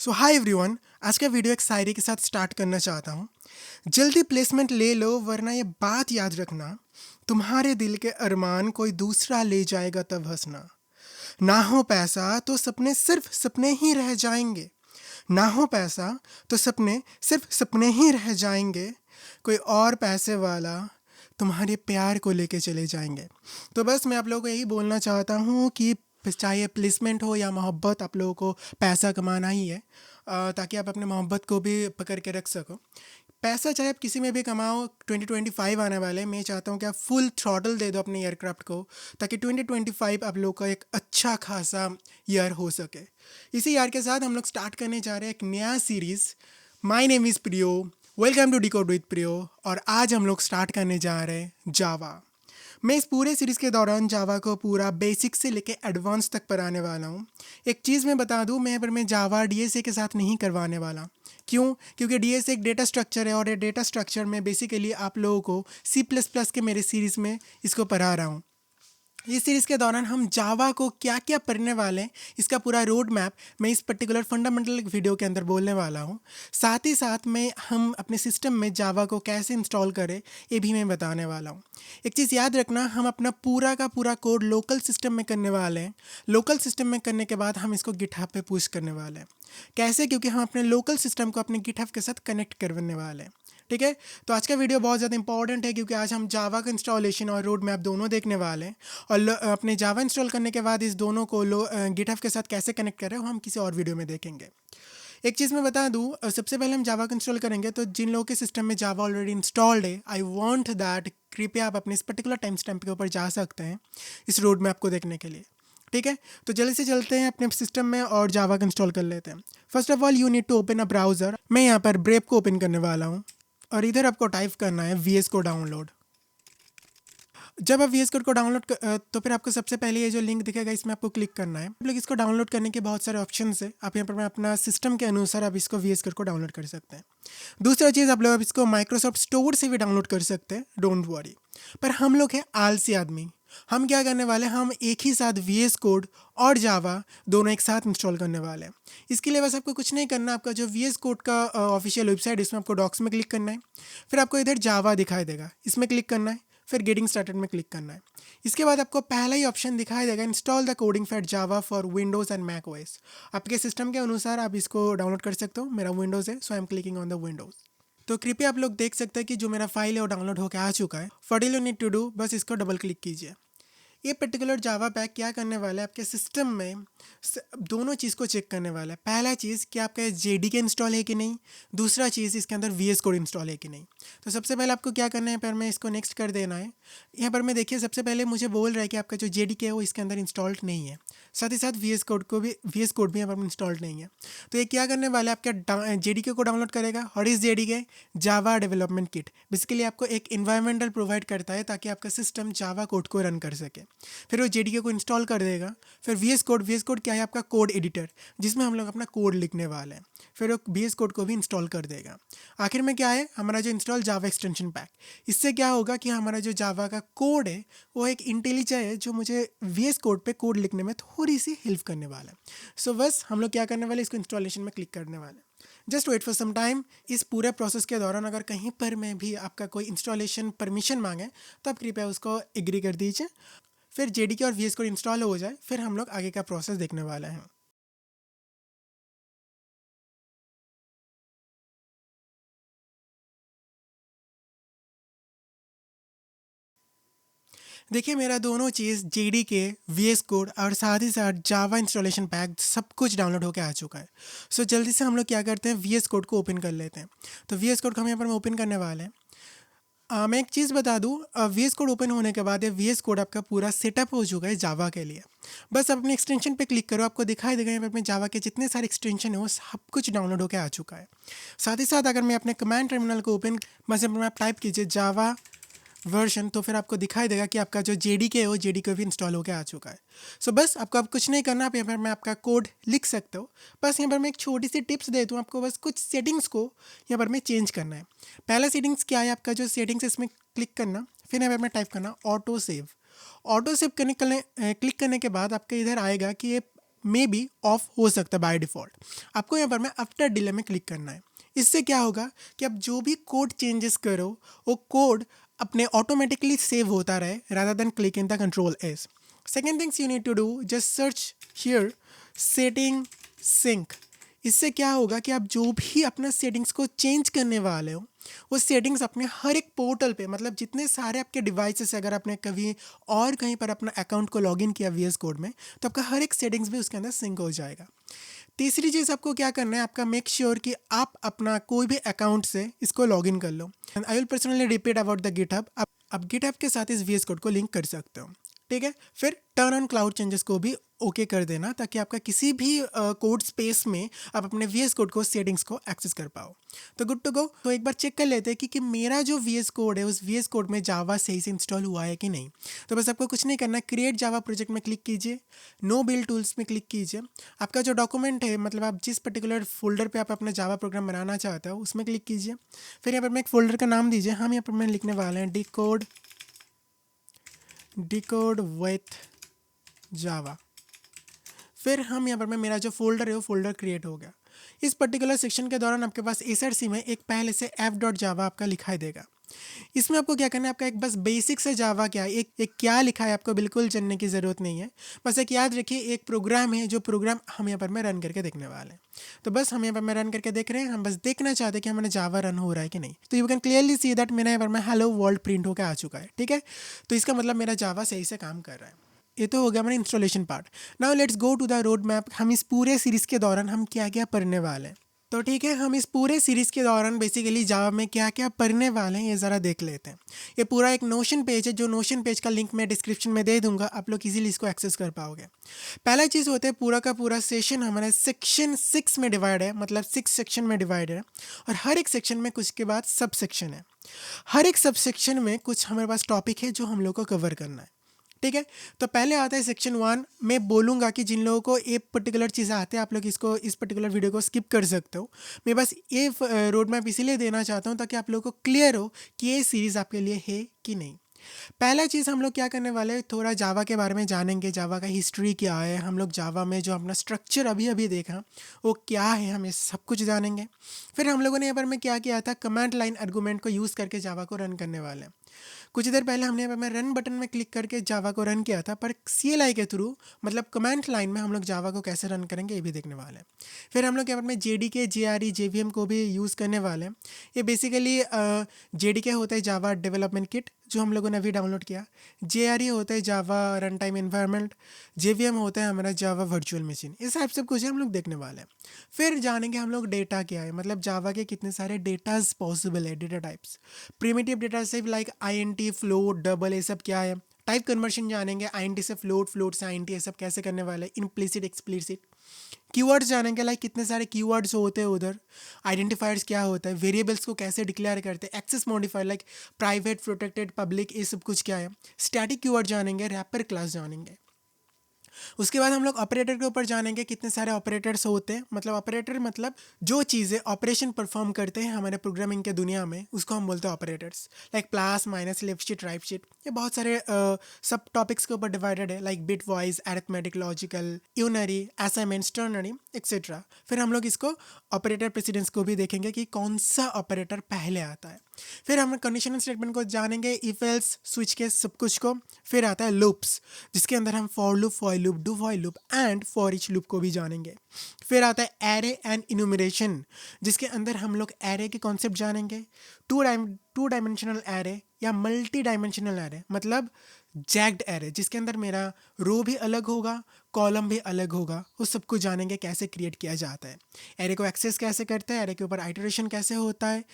सो hi everyone, आज का video एक शायरी के साथ स्टार्ट करना चाहता हूँ। जल्दी प्लेसमेंट ले लो वरना ये बात याद रखना, तुम्हारे दिल के अरमान कोई दूसरा ले जाएगा तब हंसना। ना हो पैसा तो सपने सिर्फ सपने ही रह जाएंगे, ना हो पैसा तो सपने सिर्फ सपने ही रह जाएंगे, कोई और पैसे वाला तुम्हारे प्यार को लेके चले जाएंगे। तो बस मैं आप लोगों को यही बोलना चाहता हूँ कि चाहे प्लेसमेंट हो या मोहब्बत, आप लोगों को पैसा कमाना ही है, ताकि आप अपने मोहब्बत को भी पकड़ के रख सको। पैसा चाहे आप किसी में भी कमाओ, 2025 आने वाले हैं, मैं चाहता हूँ कि आप फुल थ्रॉटल दे दो अपने एयरक्राफ्ट को, ताकि 2025 आप लोग का एक अच्छा खासा ईयर हो सके। इसी ईयर के साथ हम लोग स्टार्ट करने जा रहे हैं एक नया सीरीज़। माय नेम इज़ प्रियो, वेलकम टू डिकोड विद प्रियो। और आज हम लोग स्टार्ट करने जा रहे हैं जावा। मैं इस पूरे सीरीज़ के दौरान जावा को पूरा बेसिक से लेके एडवांस तक पढ़ाने वाला हूँ। एक चीज़ मैं बता दूँ, मैं जावा डीएसए के साथ नहीं करवाने वाला। क्यों? क्योंकि डीएसए एक डेटा स्ट्रक्चर है और ये डेटा स्ट्रक्चर में बेसिकली आप लोगों को सी प्लस प्लस के मेरे सीरीज़ में इसको पढ़ा रहा हूँ। इस सीरीज़ के दौरान हम जावा को क्या क्या पढ़ने वाले हैं, इसका पूरा रोड मैप मैं इस पर्टिकुलर फंडामेंटल वीडियो के अंदर बोलने वाला हूँ। साथ ही साथ में हम अपने सिस्टम में जावा को कैसे इंस्टॉल करें ये भी मैं बताने वाला हूँ। एक चीज़ याद रखना, हम अपना पूरा का पूरा कोड लोकल सिस्टम में करने वाले हैं। लोकल सिस्टम में करने के बाद हम इसको गिटहब पे पुश करने वाले हैं। कैसे? क्योंकि हम अपने लोकल सिस्टम को अपने गिटहब के साथ कनेक्ट करने वाले हैं। ठीक है, तो आज का वीडियो बहुत ज़्यादा इंपॉर्टेंट है, क्योंकि आज हम जावा का इंस्टॉलेशन और रोड मैप दोनों देखने वाले हैं। और अपने जावा इंस्टॉल करने के बाद इस दोनों को गिटहब के साथ कैसे कनेक्ट करें वो हम किसी और वीडियो में देखेंगे। एक चीज़ मैं बता दूं, सबसे पहले हम जावा को इंस्टॉल करेंगे, तो जिन लोगों के सिस्टम में जावा ऑलरेडी इंस्टॉल्ड है, आई वांट दैट कृपया आप अपने इस पर्टिकुलर टाइम स्टैम्प के ऊपर जा सकते हैं इस रोड मैप को देखने के लिए। ठीक है, तो जल्दी से चलते हैं अपने सिस्टम में और जावा को इंस्टॉल कर लेते हैं। First of all you need to open a browser. मैं यहाँ पर ब्रेव को ओपन करने वाला हूँ और इधर आपको टाइप करना है वी एस को डाउनलोड। जब आप वी एस कोड को डाउनलोड तो फिर आपको सबसे पहले ये जो लिंक दिखेगा इसमें आपको क्लिक करना है। आप लोग इसको डाउनलोड करने के बहुत सारे ऑप्शन है, आप यहाँ पर मैं अपना सिस्टम के अनुसार आप इसको वी एस कोड को डाउनलोड कर सकते हैं। दूसरा चीज़, आप लोग इसको माइक्रोसॉफ्ट स्टोर से भी डाउनलोड कर सकते हैं, डोंट वरी। पर हम लोग हैं आलसी आदमी, हम क्या करने वाले हैं, हम एक ही साथ वी एस कोड और जावा दोनों एक साथ इंस्टॉल करने वाले हैं। इसके लिए बस आपको कुछ नहीं करना, आपका जो वी एस कोड का ऑफिशियल वेबसाइट, इसमें आपको डॉक्स में क्लिक करना है। फिर आपको इधर जावा दिखाई देगा, इसमें क्लिक करना है। फिर गेटिंग स्टार्टेड में क्लिक करना है। इसके बाद आपको पहला ही ऑप्शन दिखाई देगा, install the coding for Java for Windows and Mac OS. आपके सिस्टम के अनुसार आप इसको डाउनलोड कर सकते हो। मेरा विंडोज़ है, so I am clicking on the Windows. तो कृपया आप लोग देख सकते हैं कि जो मेरा फाइल है वो डाउनलोड होकर आ चुका है। What you need to do, बस इसको डबल क्लिक कीजिए। ये पर्टिकुलर जावा पैक क्या करने वाला है, आपके सिस्टम में दोनों चीज़ को चेक करने वाला है। पहला चीज़ कि आपका जेडी के इंस्टॉल है कि नहीं, दूसरा चीज़ इसके अंदर वी एस कोड इंस्टॉल है कि नहीं। तो सबसे पहले आपको क्या करना है, पर मैं इसको नेक्स्ट कर देना है। यहाँ पर मैं देखिए सबसे पहले मुझे बोल रहा है कि आपका जो जेडी के है वो इसके अंदर इंस्टॉल्ड नहीं है। साथ ही साथ वी एस कोड भी यहाँ पर इंस्टॉल्ड नहीं है। तो ये क्या करने वाला है, आपका जेडी के को डाउनलोड करेगा। और इस जेडी के जावा डेवलपमेंट किट बेसिकली आपको एक इन्वायरमेंटल प्रोवाइड करता है, ताकि आपका सिस्टम जावा कोड को रन कर सके। फिर वो जेडीके को इंस्टॉल कर देगा। फिर वी एस कोड क्या है, आपका कोड एडिटर, जिसमें हम लोग अपना कोड लिखने वाले हैं। फिर वो वी एस कोड को भी इंस्टॉल कर देगा। आखिर में क्या है, हमारा जो इंस्टॉल जावा एक्सटेंशन पैक, इससे क्या होगा कि हमारा जो जावा का कोड है वो एक इंटेलिजेंट है, जो मुझे वी एस कोड पे कोड लिखने में थोड़ी सी हेल्प करने वाला है। सो बस हम लोग क्या करने वाले, इसको इंस्टॉलेशन में क्लिक करने वाले हैं। Just wait for some time. इस पूरे प्रोसेस के दौरान अगर कहीं पर में भी आपका कोई इंस्टॉलेशन परमिशन मांगे तो आप कृपया उसको एग्री कर दीजिए। फिर जेडीके और वी एस कोड इंस्टॉल हो जाए, फिर हम लोग आगे का प्रोसेस देखने वाले हैं। देखिए, मेरा दोनों चीज़ जेडीके, वी एस कोड और साथ ही साथ जावा इंस्टॉलेशन पैक सब कुछ डाउनलोड होकर आ चुका है। सो जल्दी से हम लोग क्या करते हैं, वी एस कोड को ओपन कर लेते हैं। तो वी एस कोड को हम यहाँ पर ओपन करने वाले हैं। मैं एक चीज़ बता दूँ, वी एस कोड ओपन होने के बाद वी एस कोड आपका पूरा सेटअप हो चुका है जावा के लिए। बस आप अपने एक्सटेंशन पे क्लिक करो, आपको दिखाई देगा यहाँ पर में जावा के जितने सारे एक्सटेंशन है वो सब कुछ डाउनलोड होकर आ चुका है। साथ ही साथ अगर मैं अपने कमांड टर्मिनल को ओपन, बस अपने आप टाइप कीजिए जावा वर्जन, तो फिर आपको दिखाई देगा कि आपका जो जेडीके है वो जेडीके भी इंस्टॉल होकर आ चुका है। सो बस आपको अब कुछ नहीं करना, आप यहाँ पर मैं आपका कोड लिख सकते हो। बस यहाँ पर मैं एक छोटी सी टिप्स देता हूँ आपको, बस कुछ सेटिंग्स को यहाँ पर मैं चेंज करना है। पहला सेटिंग्स क्या है, आपका जो सेटिंग्स है इसमें क्लिक करना। फिर यहाँ पर मैं टाइप करना auto save. Auto save click करने के बाद आपके इधर आएगा कि ये मे बी ऑफ हो सकता है बाय डिफ़ॉल्ट। आपको यहाँ पर मैं आफ्टर डिले में क्लिक करना है। इससे क्या होगा कि आप जो भी कोड चेंजेस करो वो कोड अपने ऑटोमेटिकली सेव होता रहे rather than click in the control S. Second things you need to do, just search here setting sync. इससे क्या होगा कि आप जो भी अपना सेटिंग्स को चेंज करने वाले हो वो सेटिंग्स अपने हर एक पोर्टल पे, मतलब जितने सारे आपके डिवाइसेस, अगर आपने कभी और कहीं पर अपना अकाउंट को लॉगिन किया वीएस कोड में, तो आपका हर एक सेटिंग्स भी उसके अंदर सिंक हो जाएगा। तीसरी चीज़ आपको क्या करना है, आपका मेक श्योर कि आप अपना कोई भी अकाउंट से इसको लॉगिन कर लो। I will personally repeat about the GitHub. आप गिटहब के साथ इस वीएस कोड को लिंक कर सकते हो, ठीक है। फिर टर्न ऑन क्लाउड चेंजेस को भी ओके कर देना, ताकि आपका किसी भी कोड स्पेस में आप अपने वीएस कोड को सेटिंग्स को एक्सेस कर पाओ। तो गुड टू गो। तो एक बार चेक कर लेते हैं कि मेरा जो वीएस कोड है उस वीएस कोड में जावा सही से इंस्टॉल हुआ है कि नहीं। तो बस आपको कुछ नहीं करना, क्रिएट जावा प्रोजेक्ट में क्लिक कीजिए, नो बिल्ड टूल्स में क्लिक कीजिए। आपका जो डॉक्यूमेंट है, मतलब आप जिस पर्टिकुलर फोल्डर पे आप अपना जावा प्रोग्राम बनाना चाहते हो उसमें क्लिक कीजिए। फिर यहाँ पर मैं एक फोल्डर का नाम दीजिए, हम यहाँ पर मैं लिखने वाले हैं डिकोड विथ जावा। फिर हम यहाँ पर मैं मेरा जो फोल्डर है वो फोल्डर क्रिएट हो गया। इस पर्टिकुलर सेक्शन के दौरान आपके पास एसआरसी में एक पहले से f.java आपका लिखाई देगा। इसमें आपको क्या करना है, आपका एक बस बेसिक से जावा क्या है, एक क्या लिखा है आपको बिल्कुल जानने की ज़रूरत नहीं है। बस एक याद रखिए, एक प्रोग्राम है जो प्रोग्राम हम यहाँ पर मैं रन करके देखने वाले हैं। तो बस हम यहाँ पर मैं रन करके देख रहे हैं, हम बस देखना चाहते हैं कि हमारा जावा रन हो रहा है कि नहीं। तो you can clearly see that मेरा यहाँ पर मैं हेलो वर्ल्ड प्रिंट होकर आ चुका है, ठीक है। तो इसका मतलब मेरा जावा सही से काम कर रहा है। ये तो हो गया हमारा installation part. Now let's go to the road map. हम इस पूरे सीरीज़ के दौरान हम क्या क्या पढ़ने वाले हैं। तो ठीक है, हम इस पूरे सीरीज़ के दौरान बेसिकली जावा में क्या क्या पढ़ने वाले हैं ये ज़रा देख लेते हैं। ये पूरा एक नोशन पेज है, जो नोशन पेज का लिंक मैं डिस्क्रिप्शन में दे दूंगा, आप लोग इजीली इसको एक्सेस कर पाओगे। पहला चीज़ होता है, पूरा का पूरा सेशन हमारे सेक्शन 6 में डिवाइड है, मतलब 6 सेक्शन में डिवाइड है, और हर एक सेक्शन में कुछ के बाद सब सेक्शन है। हर एक सब सेक्शन में कुछ हमारे पास टॉपिक है जो हम लोग को कवर करना है, ठीक है। तो पहले आता है सेक्शन 1। मैं बोलूँगा कि जिन लोगों को एक पर्टिकुलर चीज़ आते हैं आप लोग इसको, इस पर्टिकुलर वीडियो को स्किप कर सकते हो। मैं बस ये रोड मैप इसीलिए देना चाहता हूँ ताकि आप लोगों को क्लियर हो कि ये सीरीज़ आपके लिए है कि नहीं। पहला चीज़ हम लोग क्या करने वाले हैं, थोड़ा जावा के बारे में जानेंगे, जावा का हिस्ट्री क्या है, हम लोग जावा में जो अपना स्ट्रक्चर अभी अभी देखा वो क्या है, हम ये सब कुछ जानेंगे। फिर हम लोगों ने यहाँ पर में क्या किया था, कमांड लाइन आर्गूमेंट को यूज़ करके जावा को रन करने वाले हैं। कुछ देर पहले हमने यहाँ पर मैं रन बटन में क्लिक करके जावा को रन किया था, पर CLI के थ्रू, मतलब कमांड लाइन में हम लोग जावा को कैसे रन करेंगे ये भी देखने वाले हैं। फिर हम लोग यहाँ पर में JDK JRE JVM को भी यूज़ करने वाले हैं। ये बेसिकली JDK होता है जावा डेवलपमेंट किट, जो हम लोगों ने अभी डाउनलोड किया। JRE होता है जावा रन टाइम इन्वायरमेंट। JVM होता है हमारा जावा वर्चुअल मशीन। इस टाइप सब कुछ हम लोग देखने वाले हैं। फिर जानेंगे हम लोग डेटा क्या है, मतलब जावा के कितने सारे डेटाज पॉसिबल है, data types. Primitive data type like INT, float, double, ये सब क्या है। टाइप कन्वर्शन जानेंगे, INT से फ्लोट, फ्लोट से INT, ये सब कैसे करने वाले हैं, इम्प्लिसिट एक्सप्लिसिट। कीवर्ड्स जानेंगे, लाइक कितने सारे कीवर्ड्स होते हैं उधर। आइडेंटिफायर्स क्या होता है, वेरिएबल्स को कैसे डिक्लेयर करते हैं, access modifier like private, protected, public, ये सब कुछ क्या है। स्टैटिक कीवर्ड जानेंगे, रैपर क्लास जानेंगे। उसके बाद हम लोग ऑपरेटर के ऊपर जानेंगे, कितने सारे ऑपरेटर्स होते हैं। मतलब ऑपरेटर मतलब जो चीज़ें ऑपरेशन परफॉर्म करते हैं हमारे प्रोग्रामिंग के दुनिया में, उसको हम बोलते हैं operators. Like plus, minus, left shift, right shift, ये बहुत सारे सब टॉपिक्स के ऊपर डिवाइडेड है, like bitwise, arithmetic, logical, unary, assignments, ternary, etcetera. फिर हम लोग इसको ऑपरेटर प्रेसिडेंस को भी देखेंगे कि कौन सा ऑपरेटर पहले आता है। फिर हम कंडीशनल स्टेटमेंट को जानेंगे, इफ एल्स, स्विच केस, सब कुछ को। फिर आता है लूप्स, जिसके अंदर हम for loop, while loop, do while loop and for each loop को भी जानेंगे। फिर आता है एरे एंड इन्यूमरेशन, जिसके अंदर हम लोग एरे के कॉन्सेप्ट जानेंगे। टू डायमेंशनल एरे या मल्टी डायमेंशनल एरे, मतलब जैक्ड एरे, जिसके अंदर मेरा रो भी अलग होगा, कॉलम भी अलग होगा, वो सब कुछ जानेंगे कैसे क्रिएट किया जाता है। एरे को एक्सेस कैसे करते हैं, एरे के ऊपर आइटरेशन कैसे होता है।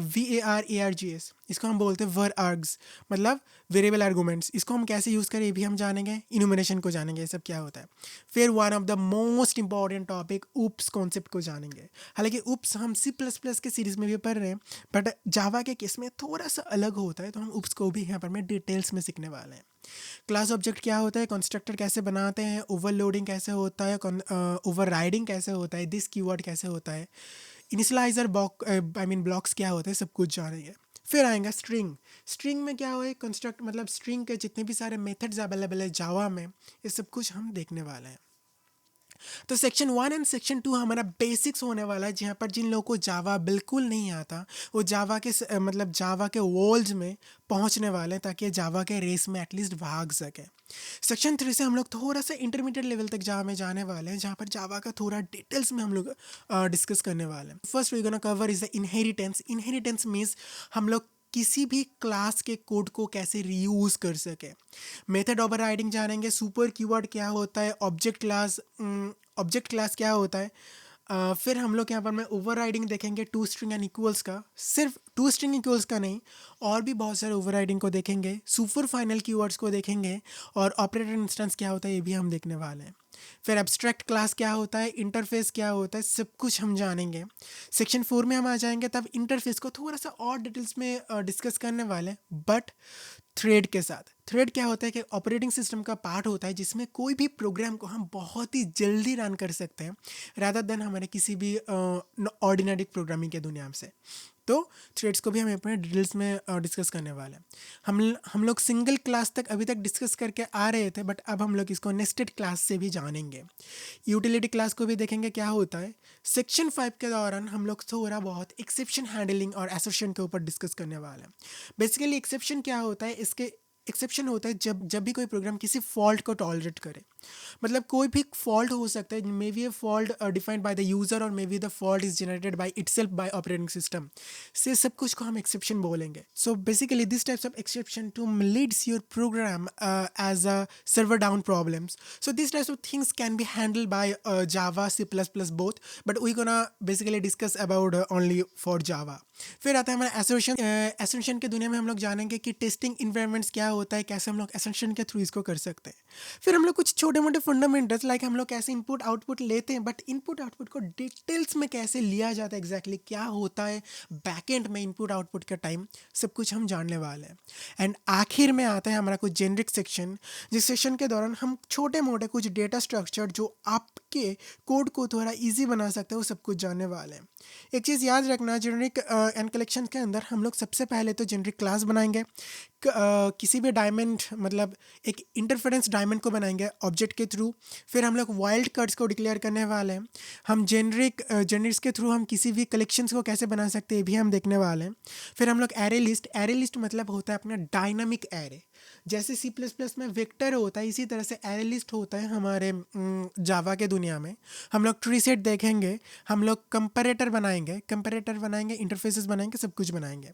VARARGS, इसको हम बोलते हैं वर आर्ग्स, मतलब वेरिएबल आर्गूमेंट्स, इसको हम कैसे यूज़ करें ये भी हम जानेंगे। इन्यूमरेशन को जानेंगे, ये सब क्या होता है। फिर one of the most important topic, oops concept को जानेंगे। हालांकि ऊप्स हम C++ के सीरीज़ में भी पढ़ रहे हैं, बट जावा के केस में थोड़ा सा अलग होता है, तो हम ऊप्स को भी यहाँ पर मैं डिटेल्स में सीखने वाले हैं। क्लास ऑब्जेक्ट क्या होता है, कंस्ट्रक्टर कैसे बनाते हैं, ओवरलोडिंग कैसे होता है, ओवरराइडिंग कैसे होता है, दिस कीवर्ड कैसे होता है, इनिशियलाइजर ब्लॉक्स क्या होते हैं, सब कुछ जानेंगे। फिर आएगा स्ट्रिंग। स्ट्रिंग में क्या होगा, कंस्ट्रक्ट मतलब स्ट्रिंग के जितने भी सारे मेथड्स अवेलेबल है जावा में, ये सब कुछ हम देखने वाले हैं। तो सेक्शन 1 एंड सेक्शन 2 हमारा बेसिक्स होने वाला है, जहाँ पर जिन लोगों को जावा बिल्कुल नहीं आता वो जावा के मतलब जावा के वर्ल्ड्स में पहुँचने वाले हैं, ताकि जावा के रेस में एटलीस्ट भाग सके। सेक्शन 3 से हम लोग थोड़ा सा इंटरमीडिएट लेवल तक जावा में जाने वाले हैं, जहाँ पर जावा का थोड़ा डिटेल्स में हम लोग डिस्कस करने वाले हैं। First we gonna cover is the inheritance. Inheritance means हम लोग किसी भी क्लास के कोड को कैसे रीयूज़ कर सके। मेथड ओवरराइडिंग जानेंगे, सुपर कीवर्ड क्या होता है, ऑब्जेक्ट क्लास क्या होता है। फिर हम लोग यहाँ पर में ओवरराइडिंग देखेंगे, टू स्ट्रिंग एंड इक्वल्स का, सिर्फ टू स्ट्रिंग इक्वल्स का नहीं, और भी बहुत सारे ओवरराइडिंग को देखेंगे, सुपर फाइनल कीवर्ड्स को देखेंगे, और ऑपरेटर इंस्टेंस क्या होता है ये भी हम देखने वाले हैं। फिर एब्स्ट्रैक्ट क्लास क्या होता है, इंटरफेस क्या होता है, सब कुछ हम जानेंगे। सेक्शन 4 में हम आ जाएंगे, तब इंटरफेस को थोड़ा सा और डिटेल्स में डिस्कस करने वाले हैं, बट थ्रेड के साथ। थ्रेड क्या होता है कि ऑपरेटिंग सिस्टम का पार्ट होता है जिसमें कोई भी प्रोग्राम को हम बहुत ही जल्दी रन कर सकते हैं, रादर देन हमारे किसी भी ऑर्डिनरी प्रोग्रामिंग के दुनिया से। तो थ्रेड्स को भी हम अपने डिटेल्स में डिस्कस करने वाले हैं। हम लोग सिंगल क्लास तक अभी तक डिस्कस करके आ रहे थे, बट अब हम लोग इसको नेस्टेड क्लास से भी जानेंगे। यूटिलिटी क्लास को भी देखेंगे क्या होता है। सेक्शन 5 के दौरान हम लोग थोड़ा बहुत एक्सेप्शन हैंडलिंग और एसर्शन के ऊपर डिस्कस करने वाले हैं। बेसिकली एक्सेप्शन क्या होता है, इसके एक्सेप्शन होता है जब भी कोई प्रोग्राम किसी फॉल्ट को टॉलरेट करे। मतलब कोई भी फॉल्ट हो सकता है, may be a fault defined by the user, और may be the fault is generated by itself by operating system, से सब कुछ को हम एक्सेप्शन बोलेंगे। So basically this types of exception to leads your program as a server down problems. So this types of things can be handled by Java, C++ both, but we gonna basically discuss about only for Java. फिर आता है हमारा assertion. Assertion के दुनिया में हम लोग जानेंगे कि टेस्टिंग इन्वायरमेंट्स क्या होता है, कैसे हम लोग एसर्शन के थ्रू इसको कर सकते हैं। फिर हम लोग कुछ छोटे मोटे फंडामेंटल्स, लाइक हम लोग कैसे इनपुट आउटपुट लेते हैं, बट इनपुट आउटपुट को डिटेल्स में कैसे लिया जाता है, एग्जैक्टली क्या होता है बैकएंड में इनपुट आउटपुट का टाइम, सब कुछ हम जानने वाले हैं। एंड आखिर में आता है हमारा कुछ जेनरिक सेक्शन, जिस सेक्शन के दौरान हम छोटे मोटे कुछ डेटा स्ट्रक्चर जो आपके कोड को थोड़ा ईजी बना सकते हैं वो सब कुछ जानने वाले हैं। एक चीज़ याद रखना, जेनरिक एंड कलेक्शन के अंदर हम लोग सबसे पहले तो जेनरिक क्लास बनाएंगे। किसी भी डायमंड, मतलब एक इंटरफेरेंस डायमंड को बनाएंगे ऑब्जेक्ट के थ्रू। फिर हम लोग वाइल्ड कार्ड्स को डिक्लेयर करने वाले हैं। हम जेनरिक्स के थ्रू हम किसी भी कलेक्शंस को कैसे बना सकते हैं ये भी हम देखने वाले हैं। फिर हम लोग एरे लिस्ट मतलब होता है अपना डायनामिक एरे। जैसे C++ में वेक्टर होता है, इसी तरह से एरे लिस्ट होता है हमारे जावा के दुनिया में। हम लोग ट्री सेट देखेंगे, हम लोग कंपैरेटर बनाएंगे, इंटरफेसेस बनाएंगे, सब कुछ बनाएंगे।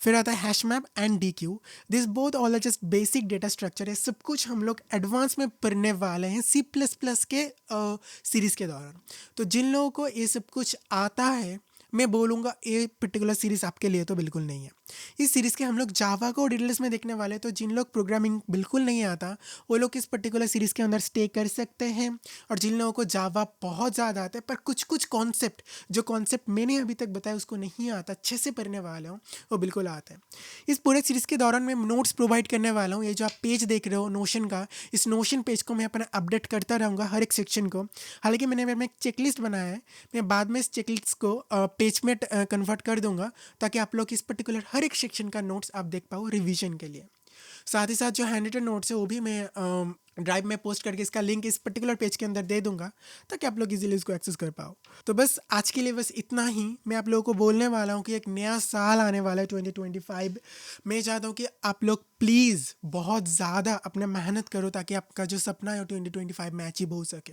फिर आता है hash map and DQ। This both all are just basic data structure है, सब कुछ हम लोग एडवांस में पढ़ने वाले हैं C++ के सीरीज़ के दौरान। तो जिन लोगों को ये सब कुछ आता है, मैं बोलूँगा ये पर्टिकुलर सीरीज़ आपके लिए तो बिल्कुल नहीं है। इस सीरीज़ के हम लोग जावा को डिटेल्स में देखने वाले हैं, तो जिन लोग प्रोग्रामिंग बिल्कुल नहीं आता वो लोग इस पर्टिकुलर सीरीज़ के अंदर स्टे कर सकते हैं, और जिन लोगों को जावा बहुत ज़्यादा आता है पर कुछ कॉन्सेप्ट, जो कॉन्सेप्ट मैंने अभी तक बताया उसको नहीं आता, अच्छे से पढ़ने वाले हो, वो बिल्कुल आता है। इस पूरे सीरीज़ के दौरान मैं नोट्स प्रोवाइड करने वाला हूँ। ये जो आप पेज देख रहे हो नोशन का, इस नोशन पेज को मैं अपना अपडेट करता रहूँगा हर एक सेक्शन को। हालांकि मैंने एक चेकलिस्ट बनाया है, मैं बाद में इस चेकलिस्ट को पेज में कन्वर्ट कर दूंगा, ताकि आप लोग इस पर्टिकुलर हर एक सेक्शन का नोट्स आप देख पाओ रिवीजन के लिए। साथ ही साथ जो हैंड रिटन नोट्स है वो भी मैं ड्राइव में पोस्ट करके इसका लिंक इस पर्टिकुलर पेज के अंदर दे दूंगा, ताकि आप लोग इजीली इसको एक्सेस कर पाओ। तो बस आज के लिए बस इतना ही। मैं आप लोगों को बोलने वाला हूँ कि एक नया साल आने वाला है 2025। मैं चाहता हूँ कि आप लोग प्लीज़ बहुत ज़्यादा अपना मेहनत करो, ताकि आपका जो सपना है 2025 में अचीव हो सके।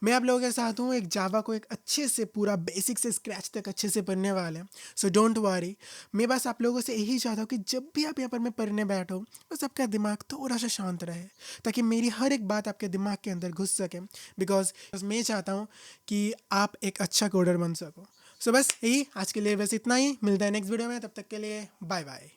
मैं आप लोगों के साथ हूँ, एक जावा को एक अच्छे से पूरा बेसिक से स्क्रैच तक अच्छे से पढ़ने वाले हैं। So don't worry. मैं बस आप लोगों से यही चाहता हूँ कि जब भी आप यहाँ पर मैं पढ़ने बैठो, बस आपका दिमाग थोड़ा सा शांत रहे, ताकि मेरी हर एक बात आपके दिमाग के अंदर घुस सके, बिकॉज मैं चाहता हूँ कि आप एक अच्छा कोडर बन सको। सो बस यही आज के लिए बस इतना ही। मिलता है नेक्स्ट वीडियो में, तब तक के लिए बाय बाय।